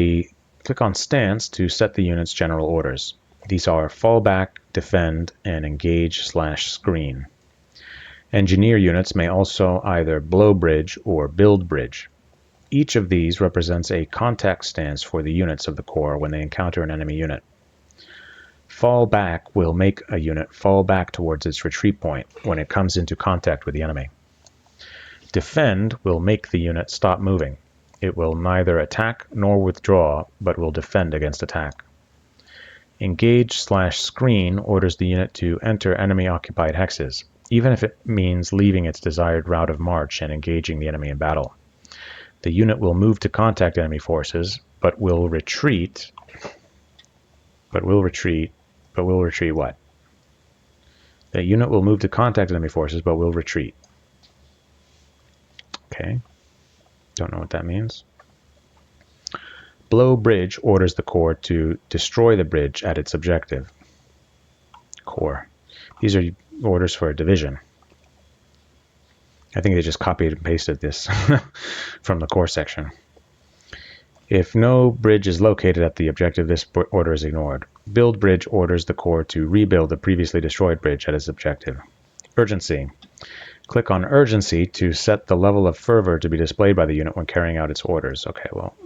Stance to set the unit's general orders. These are Fall Back, Defend, and Engage/Screen. Engineer units may also either blow bridge or build bridge. Each of these represents a contact stance for the units of the corps when they encounter an enemy unit. Fall Back will make a unit fall back towards its retreat point when it comes into contact with the enemy. Defend will make the unit stop moving. It will neither attack nor withdraw, but will defend against attack. Engage/Screen orders the unit to enter enemy-occupied hexes, even if it means leaving its desired route of march and engaging the enemy in battle. The unit will move to contact enemy forces, but will retreat what? The unit will move to contact enemy forces, but will retreat. Okay. Don't know what that means. Blow bridge orders the corps to destroy the bridge at its objective. Corps. These are orders for a division. I think they just copied and pasted this from the core section. If no bridge is located at the objective, this order is ignored. Build bridge orders the corps to rebuild the previously destroyed bridge at its objective. Urgency. Click on Urgency to set the level of fervor to be displayed by the unit when carrying out its orders. Okay, well,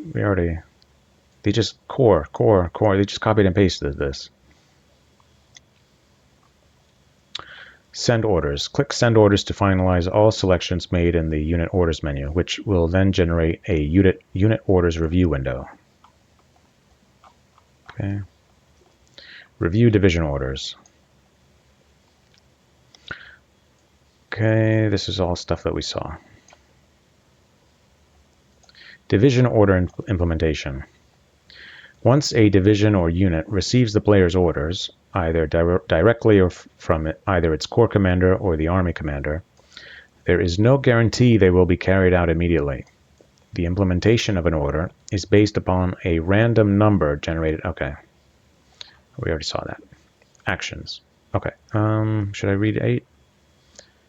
they just they just copied and pasted this. Send orders. Click Send Orders to finalize all selections made in the Unit Orders menu, which will then generate a Unit Orders Review window. Okay. Review Division Orders. Okay, this is all stuff that we saw. Division Order Implementation. Once a division or unit receives the player's orders, either directly or from either its core commander or the army commander, there is no guarantee they will be carried out immediately. The implementation of an order is based upon a random number generated. Okay, we already saw that. Actions. Okay, should I read 8?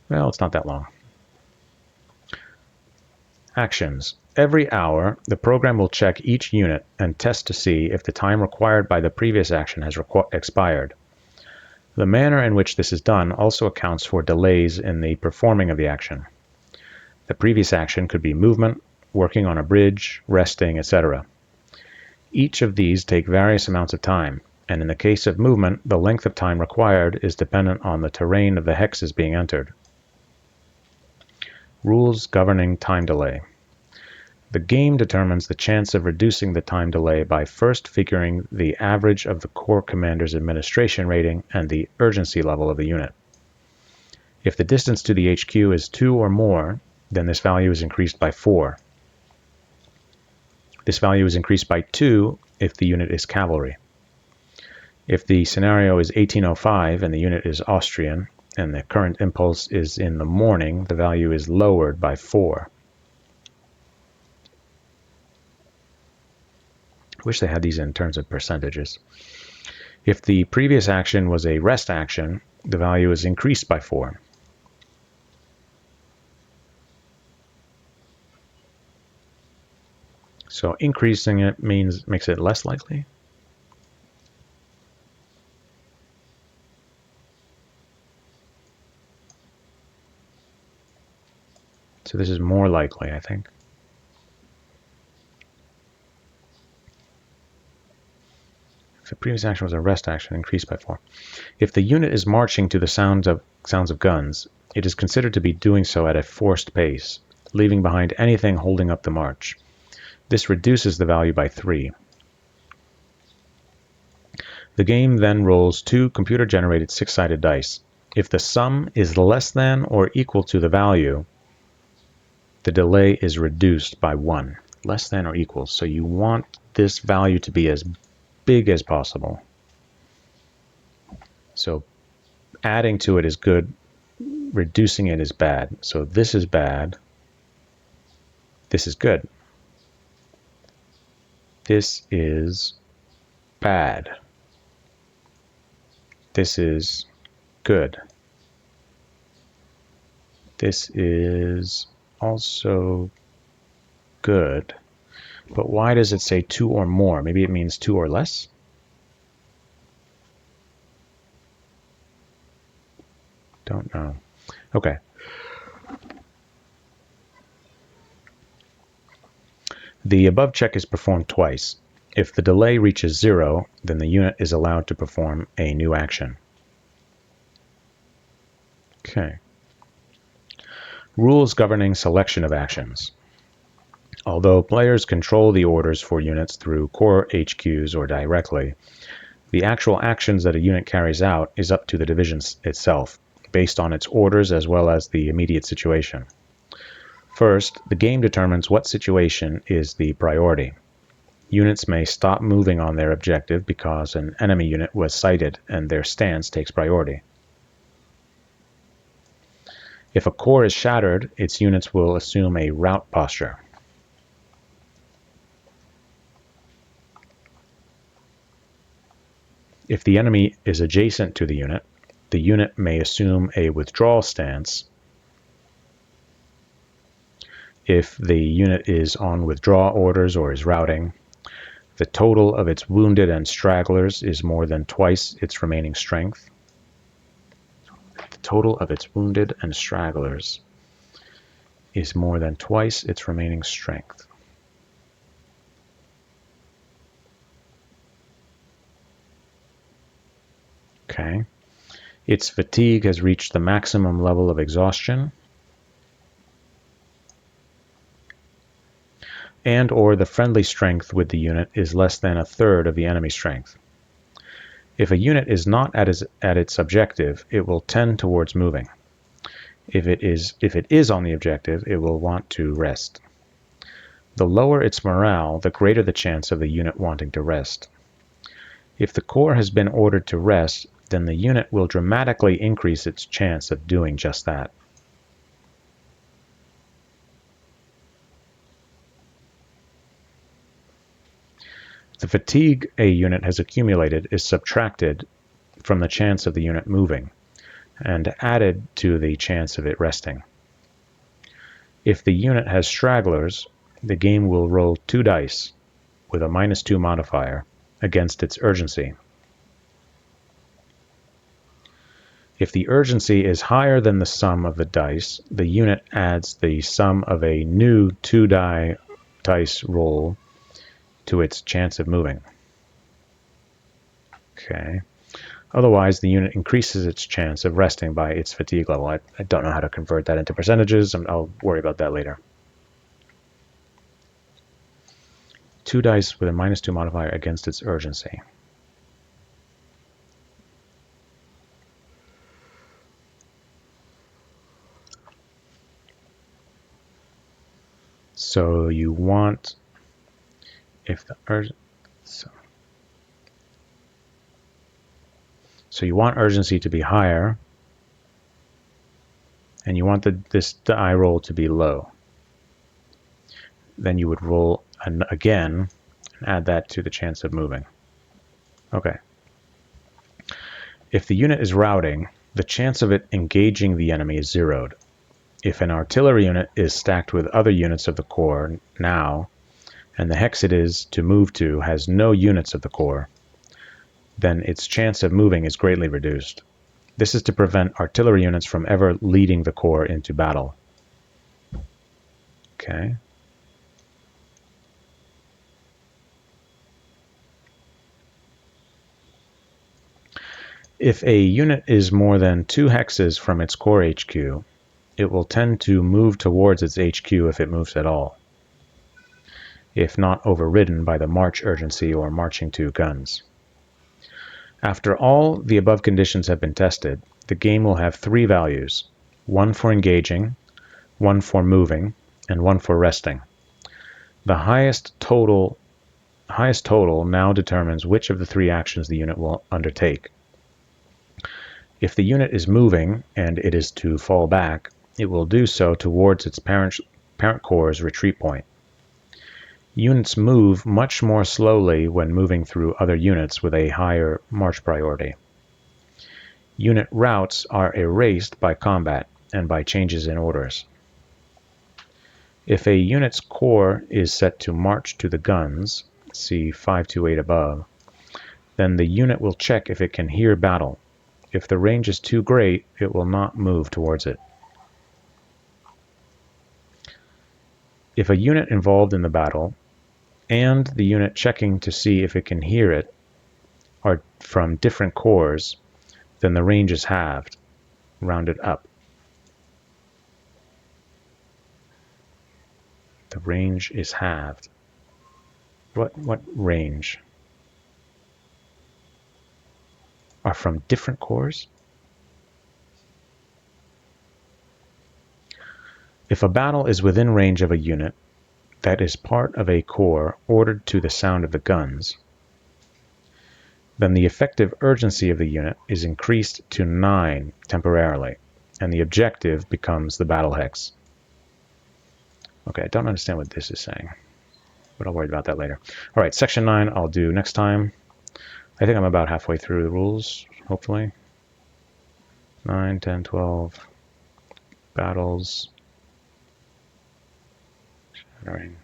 Well, it's not that long. Actions. Every hour, the program will check each unit and test to see if the time required by the previous action has expired. The manner in which this is done also accounts for delays in the performing of the action. The previous action could be movement, working on a bridge, resting, etc. Each of these take various amounts of time, and in the case of movement, the length of time required is dependent on the terrain of the hexes being entered. Rules governing time delay. The game determines the chance of reducing the time delay by first figuring the average of the corps commander's administration rating and the urgency level of the unit. If the distance to the HQ is 2 or more, then this value is increased by 4. This value is increased by 2 if the unit is cavalry. If the scenario is 1805 and the unit is Austrian, and the current impulse is in the morning, the value is lowered by 4. I wish they had these in terms of percentages. If the previous action was a rest action, the value is increased by 4. So increasing it makes it less likely. So this is more likely, I think. If the previous action was a rest action, increased by 4. If the unit is marching to the sounds of guns, it is considered to be doing so at a forced pace, leaving behind anything holding up the march. This reduces the value by 3. The game then rolls 2 computer-generated 6-sided dice. If the sum is less than or equal to the value, the delay is reduced by 1. Less than or equal. So you want this value to be as big as possible. So adding to it is good, reducing it is bad. So this is bad. This is good. This is bad. This is good. This is also good. But why does it say 2 or more? Maybe it means 2 or less? Don't know. Okay. The above check is performed twice. If the delay reaches 0, then the unit is allowed to perform a new action. Okay. Rules governing selection of actions. Although players control the orders for units through core HQs or directly, the actual actions that a unit carries out is up to the division itself, based on its orders as well as the immediate situation. First, the game determines what situation is the priority. Units may stop moving on their objective because an enemy unit was sighted and their stance takes priority. If a core is shattered, its units will assume a rout posture. If the enemy is adjacent to the unit may assume a withdrawal stance. If the unit is on withdrawal orders or is routing, the total of its wounded and stragglers is more than twice its remaining strength. The total of its wounded and stragglers is more than twice its remaining strength. Okay. Its fatigue has reached the maximum level of exhaustion, and or the friendly strength with the unit is less than 1/3 of the enemy strength. If a unit is not at its objective, it will tend towards moving. If it is on the objective, it will want to rest. The lower its morale, the greater the chance of the unit wanting to rest. If the core has been ordered to rest, then the unit will dramatically increase its chance of doing just that. The fatigue a unit has accumulated is subtracted from the chance of the unit moving and added to the chance of it resting. If the unit has stragglers, the game will roll 2 dice with a -2 modifier against its urgency. If the urgency is higher than the sum of the dice, the unit adds the sum of a new 2 dice roll to its chance of moving. Okay. Otherwise, the unit increases its chance of resting by its fatigue level. I don't know how to convert that into percentages. I'll worry about that later. 2 dice with a -2 modifier against its urgency. So you want, if the so you want urgency to be higher, and you want this die roll to be low. Then you would roll again and add that to the chance of moving. Okay. If the unit is routing, the chance of it engaging the enemy is zeroed. If an artillery unit is stacked with other units of the core now, and the hex it is to move to has no units of the core, then its chance of moving is greatly reduced. This is to prevent artillery units from ever leading the core into battle. Okay. If a unit is more than 2 hexes from its core HQ, it will tend to move towards its HQ if it moves at all, if not overridden by the march urgency or marching to guns. After all the above conditions have been tested, the game will have 3 values, one for engaging, one for moving, and one for resting. The highest total now determines which of the 3 actions the unit will undertake. If the unit is moving and it is to fall back, it will do so towards its parent core's retreat point. Units move much more slowly when moving through other units with a higher march priority. Unit routes are erased by combat and by changes in orders. If a unit's core is set to march to the guns, see 528 above, then the unit will check if it can hear battle. If the range is too great, it will not move towards it. If a unit involved in the battle and the unit checking to see if it can hear it are from different cores, then the range is halved, rounded up. The range is halved. What range? Are from different cores? If a battle is within range of a unit that is part of a core ordered to the sound of the guns, then the effective urgency of the unit is increased to 9 temporarily, and the objective becomes the battle hex. Okay, I don't understand what this is saying, but I'll worry about that later. All right, section 9 I'll do next time. I think I'm about halfway through the rules, hopefully. 9, 10, 12, battles, shattering.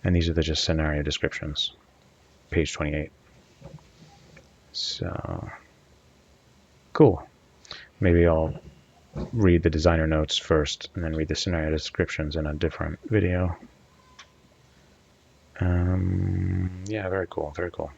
And these are just scenario descriptions, page 28. So, cool. Maybe I'll read the designer notes first and then read the scenario descriptions in a different video. Yeah, very cool, very cool.